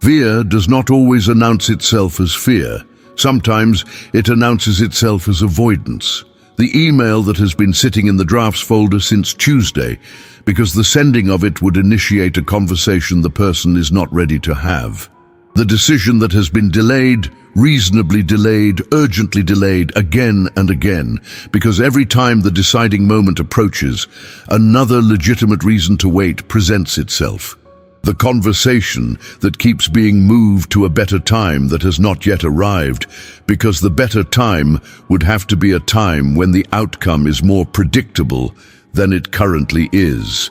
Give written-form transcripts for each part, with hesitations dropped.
Fear does not always announce itself as fear. Sometimes it announces itself as avoidance. The email that has been sitting in the drafts folder since Tuesday, because the sending of it would initiate a conversation the person is not ready to have. The decision that has been delayed, reasonably delayed, urgently delayed again and again, because every time the deciding moment approaches, another legitimate reason to wait presents itself. The conversation that keeps being moved to a better time that has not yet arrived, because the better time would have to be a time when the outcome is more predictable than it currently is.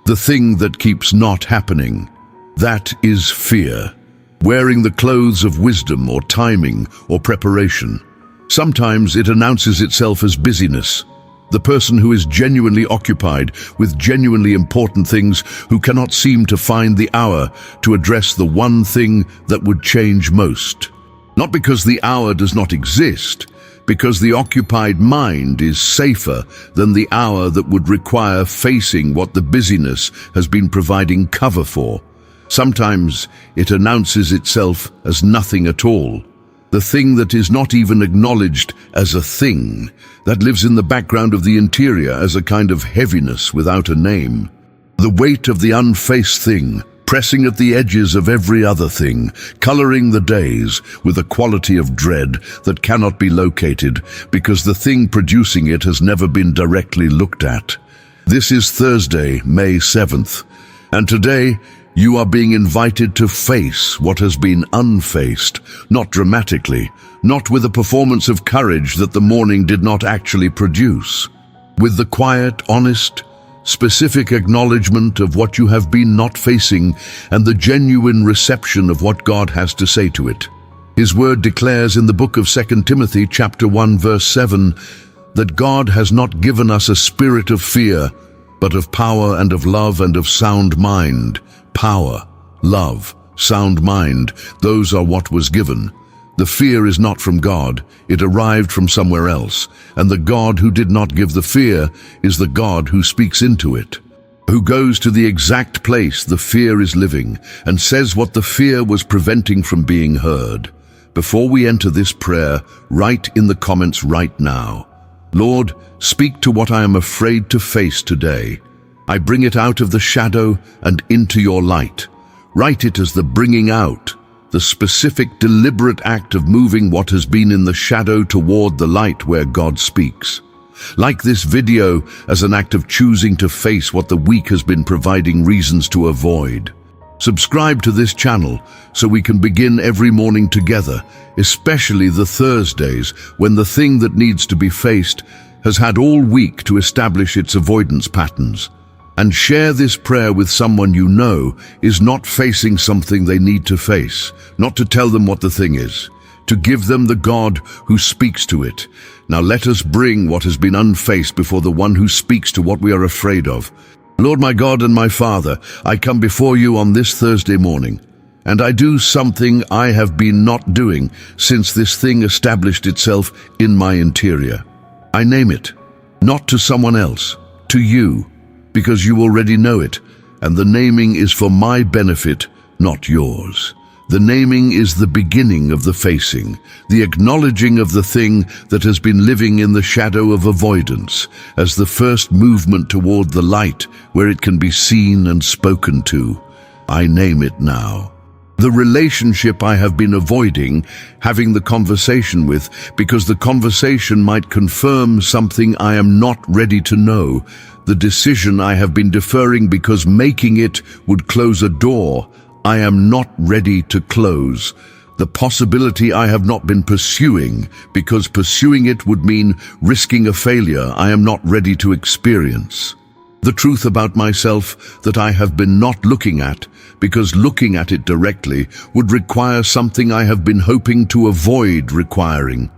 The thing that keeps not happening, that is fear. Wearing the clothes of wisdom or timing or preparation. Sometimes it announces itself as busyness. The person who is genuinely occupied with genuinely important things, who cannot seem to find the hour to address the one thing that would change most. Not because the hour does not exist, because the occupied mind is safer than the hour that would require facing what the busyness has been providing cover for. Sometimes it announces itself as nothing at all. The thing that is not even acknowledged as a thing, that lives in the background of the interior as a kind of heaviness without a name. The weight of the unfaced thing, pressing at the edges of every other thing, coloring the days with a quality of dread that cannot be located because the thing producing it has never been directly looked at. This is Thursday, May 7th, and today, you are being invited to face what has been unfaced, not dramatically, not with a performance of courage that the morning did not actually produce. With the quiet, honest, specific acknowledgement of what you have been not facing and the genuine reception of what God has to say to it. His word declares in the book of 2 Timothy chapter 1 verse 7 that God has not given us a spirit of fear, but of power and of love and of sound mind. Power, love, sound mind, those are what was given. The fear is not from God, it arrived from somewhere else, and the God who did not give the fear is the God who speaks into it, who goes to the exact place the fear is living and says what the fear was preventing from being heard. Before we enter this prayer, write in the comments right now, Lord, speak to what I am afraid to face today. I bring it out of the shadow and into your light. Write it as the bringing out, the specific, deliberate act of moving what has been in the shadow toward the light where God speaks. Like this video as an act of choosing to face what the week has been providing reasons to avoid. Subscribe to this channel so we can begin every morning together, especially the Thursdays when the thing that needs to be faced has had all week to establish its avoidance patterns. And share this prayer with someone you know is not facing something they need to face, not to tell them what the thing is, to give them the God who speaks to it. Now let us bring what has been unfaced before the one who speaks to what we are afraid of. Lord my God and my Father, I come before you on this Thursday morning, and I do something I have been not doing since this thing established itself in my interior. I name it, not to someone else, to you, because you already know it, and the naming is for my benefit, not yours. The naming is the beginning of the facing, the acknowledging of the thing that has been living in the shadow of avoidance, as the first movement toward the light where it can be seen and spoken to. I name it now. The relationship I have been avoiding having the conversation with, because the conversation might confirm something I am not ready to know. The decision I have been deferring because making it would close a door I am not ready to close. The possibility I have not been pursuing because pursuing it would mean risking a failure I am not ready to experience. The truth about myself that I have been not looking at because looking at it directly would require something I have been hoping to avoid requiring.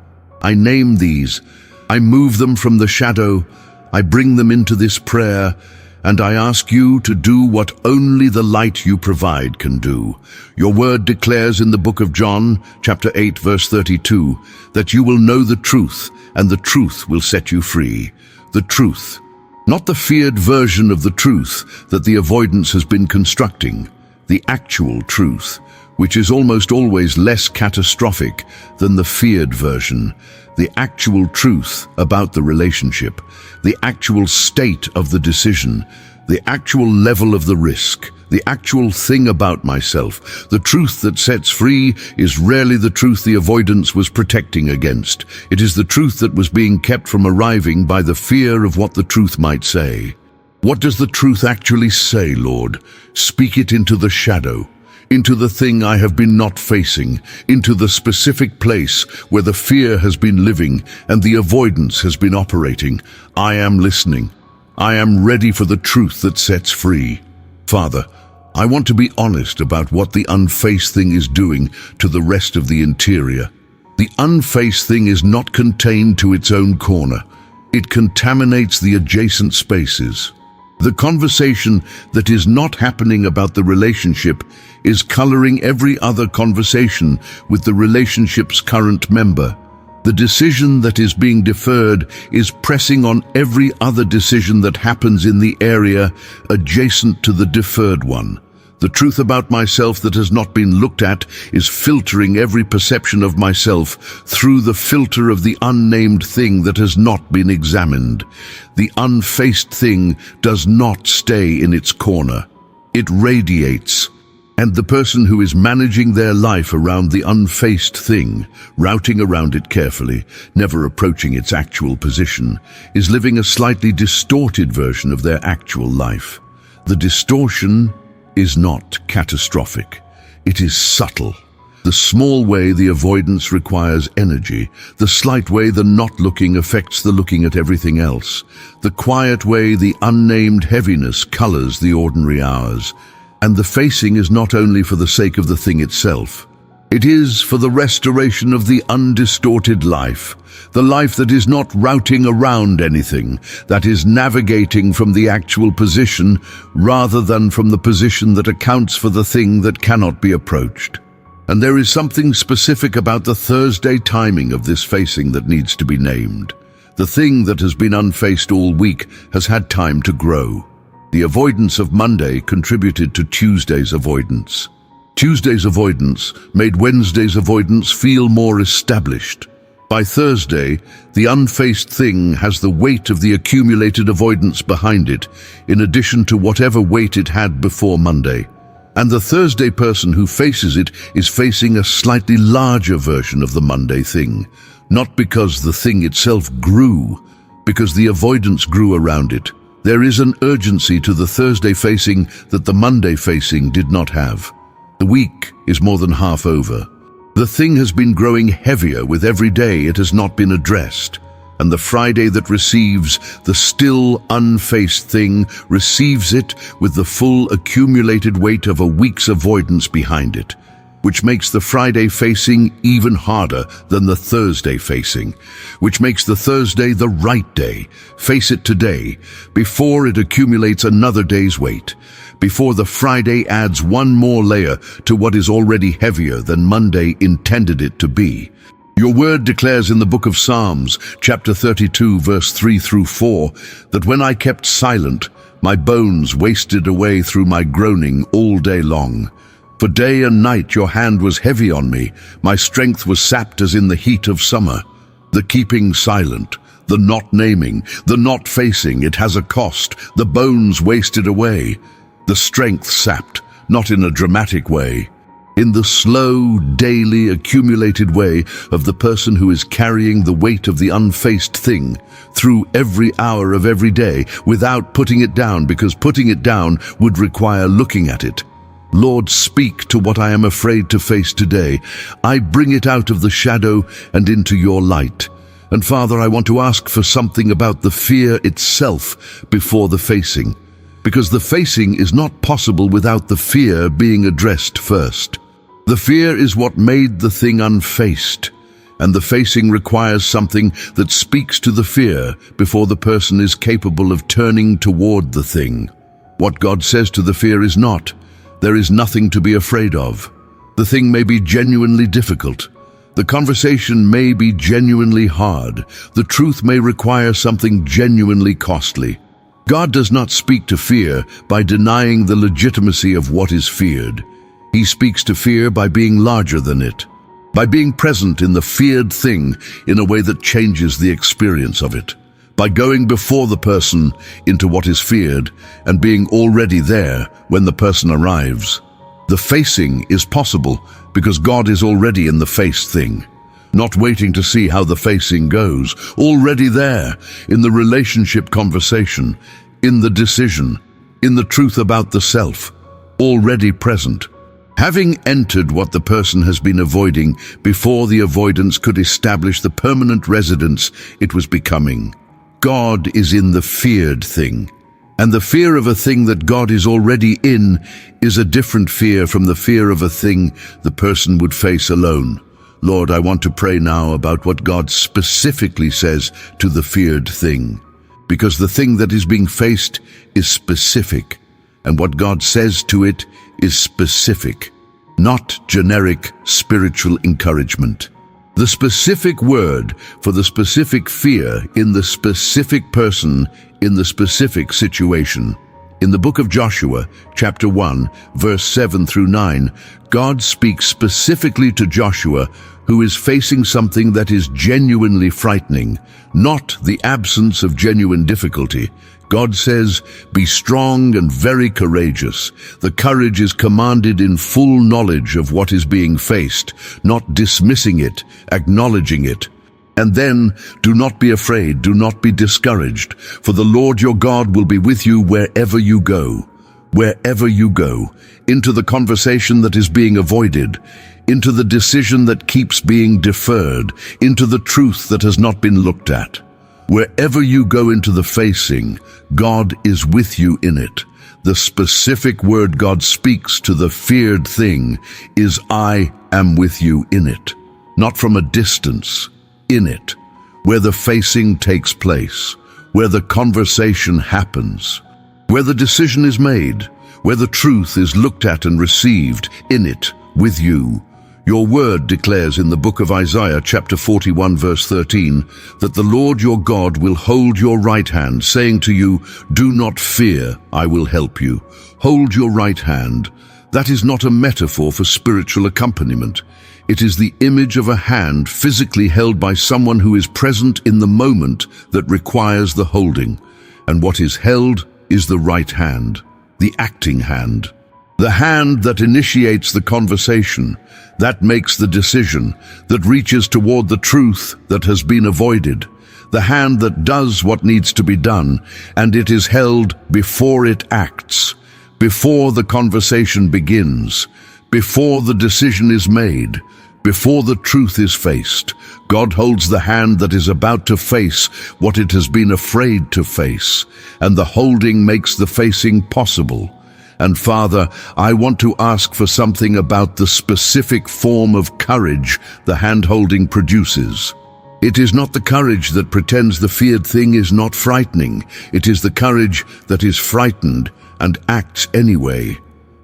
I name these. I move them from the shadow. I bring them into this prayer, and I ask you to do what only the light you provide can do. Your word declares in the book of John, chapter 8, verse 32, that you will know the truth, and the truth will set you free. The truth. Not the feared version of the truth that the avoidance has been constructing. the actual truth, which is almost always less catastrophic than the feared version, the actual truth about the relationship, the actual state of the decision, the actual level of the risk, the actual thing about myself. The truth that sets free is rarely the truth the avoidance was protecting against. It is the truth that was being kept from arriving by the fear of what the truth might say. What does the truth actually say, Lord? Speak it into the shadow, into the thing I have been not facing, into the specific place where the fear has been living and the avoidance has been operating. I am listening. I am ready for the truth that sets free. Father, I want to be honest about what the unfaced thing is doing to the rest of the interior. The unfaced thing is not contained to its own corner. It contaminates the adjacent spaces. The conversation that is not happening about the relationship is coloring every other conversation with the relationship's current member. The decision that is being deferred is pressing on every other decision that happens in the area adjacent to the deferred one. The truth about myself that has not been looked at is filtering every perception of myself through the filter of the unnamed thing that has not been examined. The unfaced thing does not stay in its corner. It radiates. And the person who is managing their life around the unfaced thing, routing around it carefully, never approaching its actual position, is living a slightly distorted version of their actual life. The distortion is not catastrophic. It is subtle. The small way the avoidance requires energy. The slight way the not looking affects the looking at everything else. The quiet way the unnamed heaviness colors the ordinary hours. And the facing is not only for the sake of the thing itself. It is for the restoration of the undistorted life, the life that is not routing around anything, that is navigating from the actual position rather than from the position that accounts for the thing that cannot be approached. And there is something specific about the Thursday timing of this facing that needs to be named. The thing that has been unfaced all week has had time to grow. The avoidance of Monday contributed to Tuesday's avoidance. Tuesday's avoidance made Wednesday's avoidance feel more established. By Thursday, the unfaced thing has the weight of the accumulated avoidance behind it, in addition to whatever weight it had before Monday. And the Thursday person who faces it is facing a slightly larger version of the Monday thing, not because the thing itself grew, because the avoidance grew around it. There is an urgency to the Thursday facing that the Monday facing did not have. The week is more than half over. The thing has been growing heavier with every day it has not been addressed. And the Friday that receives the still unfaced thing receives it with the full accumulated weight of a week's avoidance behind it, which makes the Friday facing even harder than the Thursday facing, which makes the Thursday the right day. Face it today, before it accumulates another day's weight, before the Friday adds one more layer to what is already heavier than Monday intended it to be. Your word declares in the book of Psalms, chapter 32, verse 3 through 4, that when I kept silent, my bones wasted away through my groaning all day long. For day and night your hand was heavy on me, my strength was sapped as in the heat of summer. The keeping silent, the not naming, the not facing, it has a cost, the bones wasted away. The strength sapped, not in a dramatic way, in the slow, daily, accumulated way of the person who is carrying the weight of the unfaced thing through every hour of every day without putting it down, because putting it down would require looking at it. Lord, speak to what I am afraid to face today. I bring it out of the shadow and into your light. And Father, I want to ask for something about the fear itself before the facing, because the facing is not possible without the fear being addressed first. The fear is what made the thing unfaced, and the facing requires something that speaks to the fear before the person is capable of turning toward the thing. What God says to the fear is not, there is nothing to be afraid of. The thing may be genuinely difficult. The conversation may be genuinely hard. The truth may require something genuinely costly. God does not speak to fear by denying the legitimacy of what is feared. He speaks to fear by being larger than it, by being present in the feared thing in a way that changes the experience of it, by going before the person into what is feared and being already there when the person arrives. The facing is possible because God is already in the face thing, not waiting to see how the facing goes, already there in the relationship conversation, in the decision, in the truth about the self, already present. Having entered what the person has been avoiding before the avoidance could establish the permanent residence it was becoming. God is in the feared thing, and the fear of a thing that God is already in is a different fear from the fear of a thing the person would face alone. Lord, I want to pray now about what God specifically says to the feared thing, because the thing that is being faced is specific, and what God says to it is specific, not generic spiritual encouragement. The specific word for the specific fear in the specific person in the specific situation. In the book of Joshua, chapter 1, verse 7 through 9, God speaks specifically to Joshua, who is facing something that is genuinely frightening, not the absence of genuine difficulty. God says, "Be strong and very courageous." The courage is commanded in full knowledge of what is being faced, not dismissing it, acknowledging it. And then, do not be afraid, do not be discouraged, for the Lord your God will be with you wherever you go. Wherever you go, into the conversation that is being avoided, into the decision that keeps being deferred, into the truth that has not been looked at. Wherever you go into the facing, God is with you in it. The specific word God speaks to the feared thing is, "I am with you in it," not from a distance, in it, where the facing takes place, where the conversation happens, where the decision is made, where the truth is looked at and received, in it, with you. Your word declares in the book of Isaiah, chapter 41, verse 13, that the Lord your God will hold your right hand, saying to you, "Do not fear, I will help you." Hold your right hand. That is not a metaphor for spiritual accompaniment. It is the image of a hand physically held by someone who is present in the moment that requires the holding. And what is held is the right hand, the acting hand. The hand that initiates the conversation, that makes the decision, that reaches toward the truth that has been avoided. The hand that does what needs to be done, and it is held before it acts, before the conversation begins, before the decision is made, before the truth is faced. God holds the hand that is about to face what it has been afraid to face, and the holding makes the facing possible. And Father, I want to ask for something about the specific form of courage the hand-holding produces. It is not the courage that pretends the feared thing is not frightening. It is the courage that is frightened and acts anyway,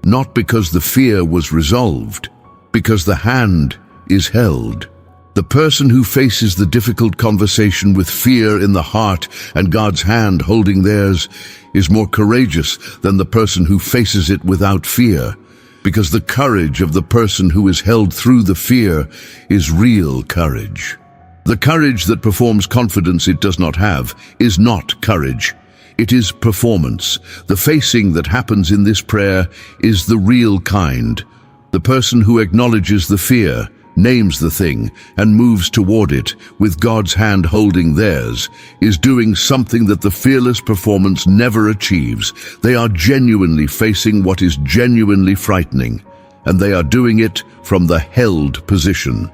not because the fear was resolved, because the hand is held. The person who faces the difficult conversation with fear in the heart and God's hand holding theirs is more courageous than the person who faces it without fear, because the courage of the person who is held through the fear is real courage. The courage that performs confidence it does not have is not courage. It is performance. The facing that happens in this prayer is the real kind. The person who acknowledges the fear, names the thing, and moves toward it, with God's hand holding theirs, is doing something that the fearless performance never achieves. They are genuinely facing what is genuinely frightening, and they are doing it from the held position.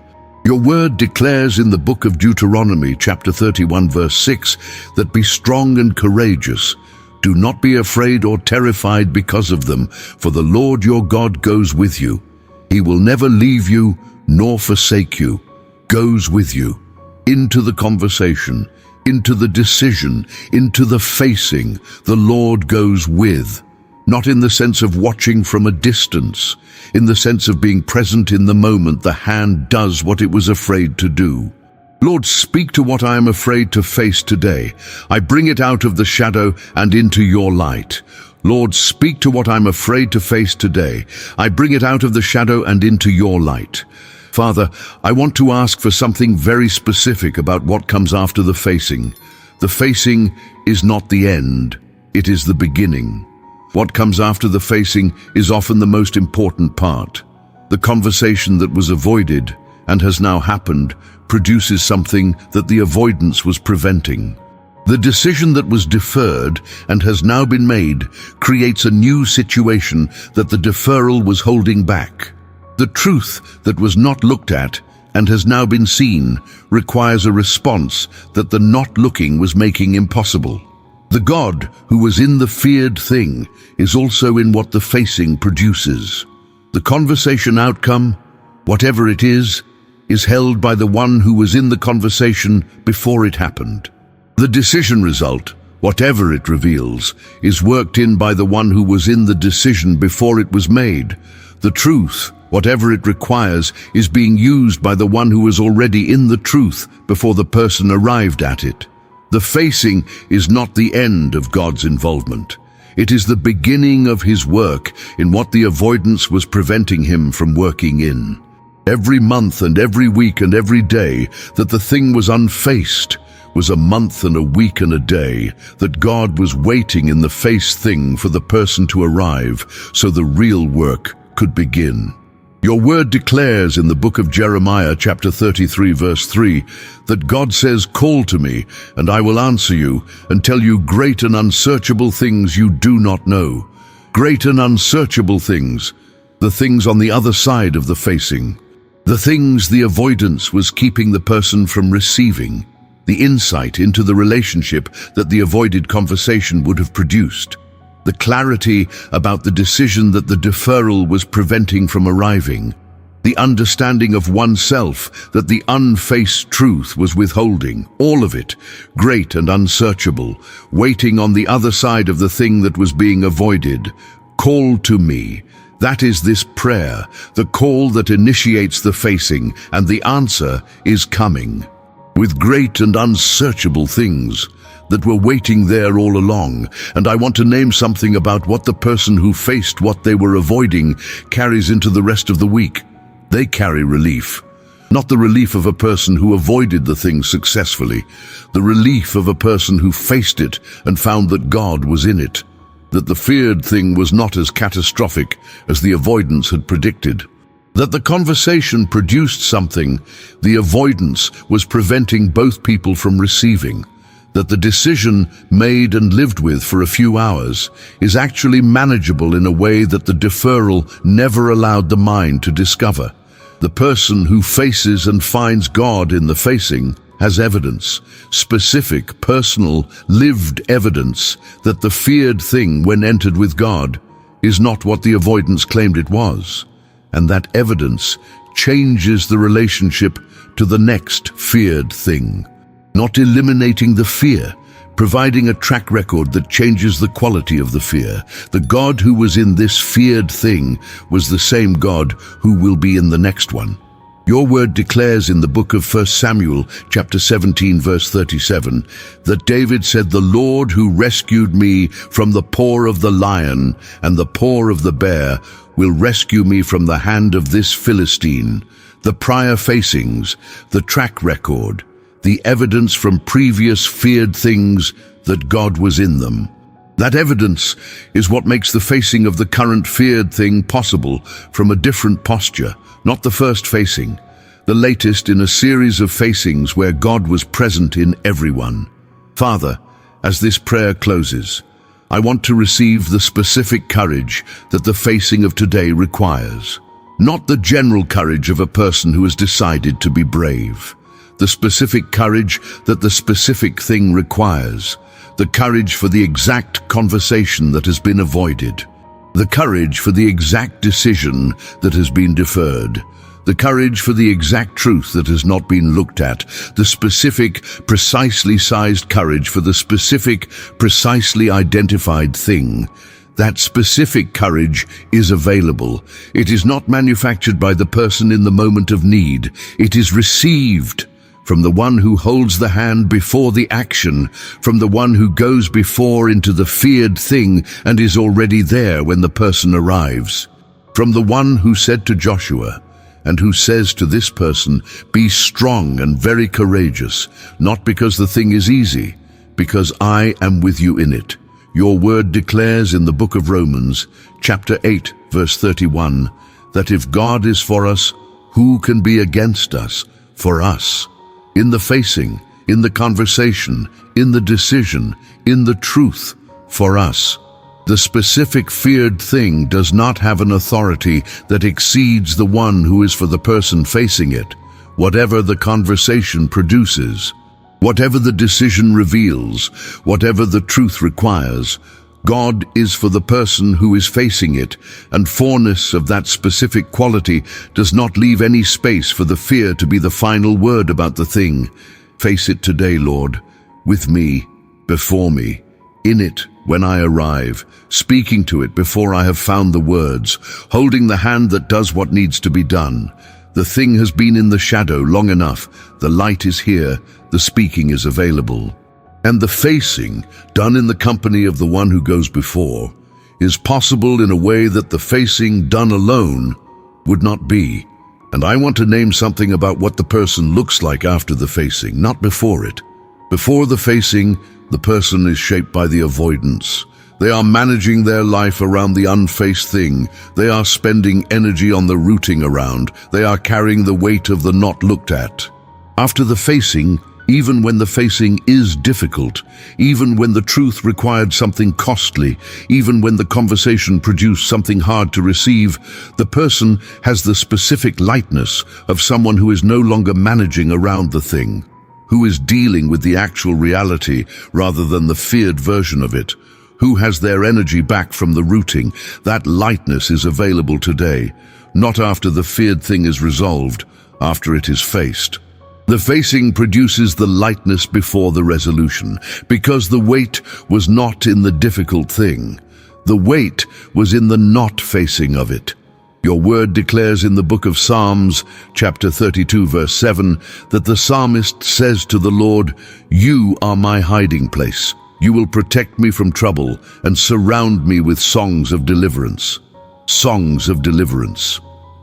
Your word declares in the book of Deuteronomy, chapter 31, verse 6, that be strong and courageous. Do not be afraid or terrified because of them, for the Lord your God goes with you. He will never leave you nor forsake you, goes with you, into the conversation, into the decision, into the facing. The Lord goes with, not in the sense of watching from a distance, in the sense of being present in the moment the hand does what it was afraid to do. Lord, speak to what I am afraid to face today. I bring it out of the shadow and into your light. Lord, speak to what I'm afraid to face today. I bring it out of the shadow and into your light. Father, I want to ask for something very specific about what comes after the facing. The facing is not the end, it is the beginning. What comes after the facing is often the most important part. The conversation that was avoided and has now happened produces something that the avoidance was preventing. The decision that was deferred and has now been made creates a new situation that the deferral was holding back. The truth that was not looked at and has now been seen requires a response that the not looking was making impossible. The God who was in the feared thing is also in what the facing produces. The conversation outcome, whatever it is held by the one who was in the conversation before it happened. The decision result, whatever it reveals, is worked in by the one who was in the decision before it was made. The truth, whatever it requires, is being used by the one who was already in the truth before the person arrived at it. The facing is not the end of God's involvement. It is the beginning of his work in what the avoidance was preventing him from working in. Every month and every week and every day that the thing was unfaced was a month and a week and a day that God was waiting in the face thing for the person to arrive so the real work could begin. Your word declares in the book of Jeremiah chapter 33 verse 3 that God says, "Call to me, and I will answer you and tell you great and unsearchable things you do not know." Great and unsearchable things, the things on the other side of the facing. The things the avoidance was keeping the person from receiving. The insight into the relationship that the avoided conversation would have produced. The clarity about the decision that the deferral was preventing from arriving. The understanding of oneself that the unfaced truth was withholding. All of it, great and unsearchable, waiting on the other side of the thing that was being avoided. Call to me. That is this prayer, the call that initiates the facing, and the answer is coming. With great and unsearchable things that were waiting there all along. And I want to name something about what the person who faced what they were avoiding carries into the rest of the week. They carry relief. Not the relief of a person who avoided the thing successfully, the relief of a person who faced it and found that God was in it, that the feared thing was not as catastrophic as the avoidance had predicted. That the conversation produced something the avoidance was preventing both people from receiving. That the decision made and lived with for a few hours is actually manageable in a way that the deferral never allowed the mind to discover. The person who faces and finds God in the facing has evidence, specific, personal, lived evidence that the feared thing when entered with God is not what the avoidance claimed it was. And that evidence changes the relationship to the next feared thing. Not eliminating the fear, providing a track record that changes the quality of the fear. The God who was in this feared thing was the same God who will be in the next one. Your word declares in the book of 1 Samuel, chapter 17, verse 37, that David said, "The Lord who rescued me from the paw of the lion and the paw of the bear will rescue me from the hand of this Philistine." The prior facings, the track record, the evidence from previous feared things that God was in them. That evidence is what makes the facing of the current feared thing possible from a different posture, not the first facing, the latest in a series of facings where God was present in everyone. Father, as this prayer closes, I want to receive the specific courage that the facing of today requires. Not the general courage of a person who has decided to be brave. The specific courage that the specific thing requires. The courage for the exact conversation that has been avoided. The courage for the exact decision that has been deferred. The courage for the exact truth that has not been looked at. The specific, precisely sized courage for the specific, precisely identified thing. That specific courage is available. It is not manufactured by the person in the moment of need. It is received from the one who holds the hand before the action, from the one who goes before into the feared thing and is already there when the person arrives, from the one who said to Joshua, and who says to this person, "Be strong and very courageous, not because the thing is easy, because I am with you in it." Your word declares in the book of Romans, chapter 8, verse 31, that if God is for us, who can be against us? For us. In the facing, in the conversation, in the decision, in the truth, for us. The specific feared thing does not have an authority that exceeds the one who is for the person facing it, whatever the conversation produces. Whatever the decision reveals, whatever the truth requires, God is for the person who is facing it, and forness of that specific quality does not leave any space for the fear to be the final word about the thing. Face it today, Lord, with me, before me, in it when I arrive, speaking to it before I have found the words, holding the hand that does what needs to be done. The thing has been in the shadow long enough. The light is here. The speaking is available. And the facing, done in the company of the one who goes before, is possible in a way that the facing done alone would not be. And I want to name something about what the person looks like after the facing, not before it. Before the facing, the person is shaped by the avoidance. They are managing their life around the unfaced thing. They are spending energy on the rooting around. They are carrying the weight of the not looked at. After the facing, even when the facing is difficult, even when the truth required something costly, even when the conversation produced something hard to receive, the person has the specific lightness of someone who is no longer managing around the thing, who is dealing with the actual reality rather than the feared version of it, who has their energy back from the rooting. That lightness is available today, not after the feared thing is resolved, after it is faced. The facing produces the lightness before the resolution, because the weight was not in the difficult thing. The weight was in the not facing of it. Your word declares in the book of Psalms, chapter 32, verse 7, that the psalmist says to the Lord, "You are my hiding place. You will protect me from trouble and surround me with songs of deliverance." Songs of deliverance.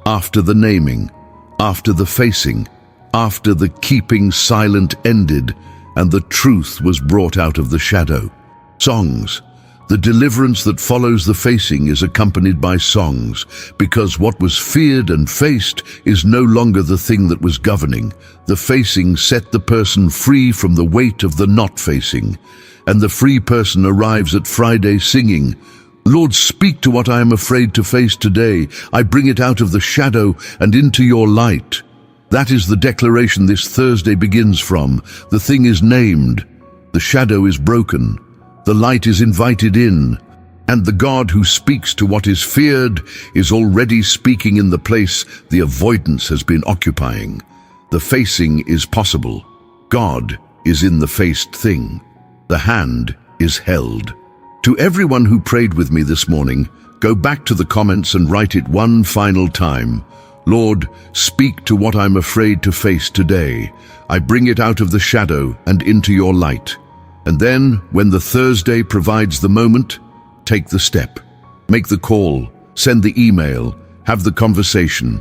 After the naming, after the facing, after the keeping silent ended and the truth was brought out of the shadow. Songs. The deliverance that follows the facing is accompanied by songs, because what was feared and faced is no longer the thing that was governing. The facing set the person free from the weight of the not facing, and the free person arrives at Friday singing, "Lord, speak to what I am afraid to face today. I bring it out of the shadow and into your light." That is the declaration this Thursday begins from. The thing is named, the shadow is broken, the light is invited in, and the God who speaks to what is feared is already speaking in the place the avoidance has been occupying. The facing is possible. God is in the faced thing. The hand is held. To everyone who prayed with me this morning, go back to the comments and write it one final time. Lord, speak to what I'm afraid to face today. I bring it out of the shadow and into your light. And then, when the Thursday provides the moment, take the step. Make the call, send the email, have the conversation.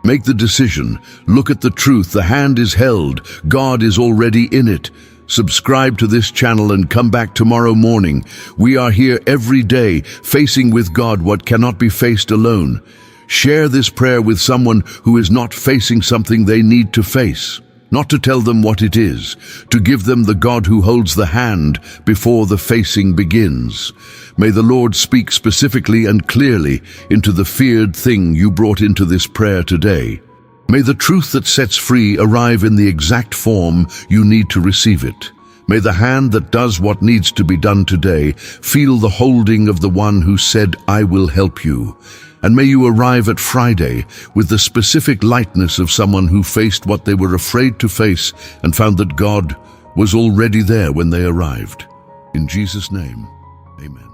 Make the decision, look at the truth, the hand is held, God is already in it. Subscribe to this channel and come back tomorrow morning. We are here every day, facing with God what cannot be faced alone. Share this prayer with someone who is not facing something they need to face. Not to tell them what it is, to give them the God who holds the hand before the facing begins. May the Lord speak specifically and clearly into the feared thing you brought into this prayer today. May the truth that sets free arrive in the exact form you need to receive it. May the hand that does what needs to be done today feel the holding of the one who said, "I will help you." And may you arrive at Friday with the specific lightness of someone who faced what they were afraid to face and found that God was already there when they arrived. In Jesus' name, amen.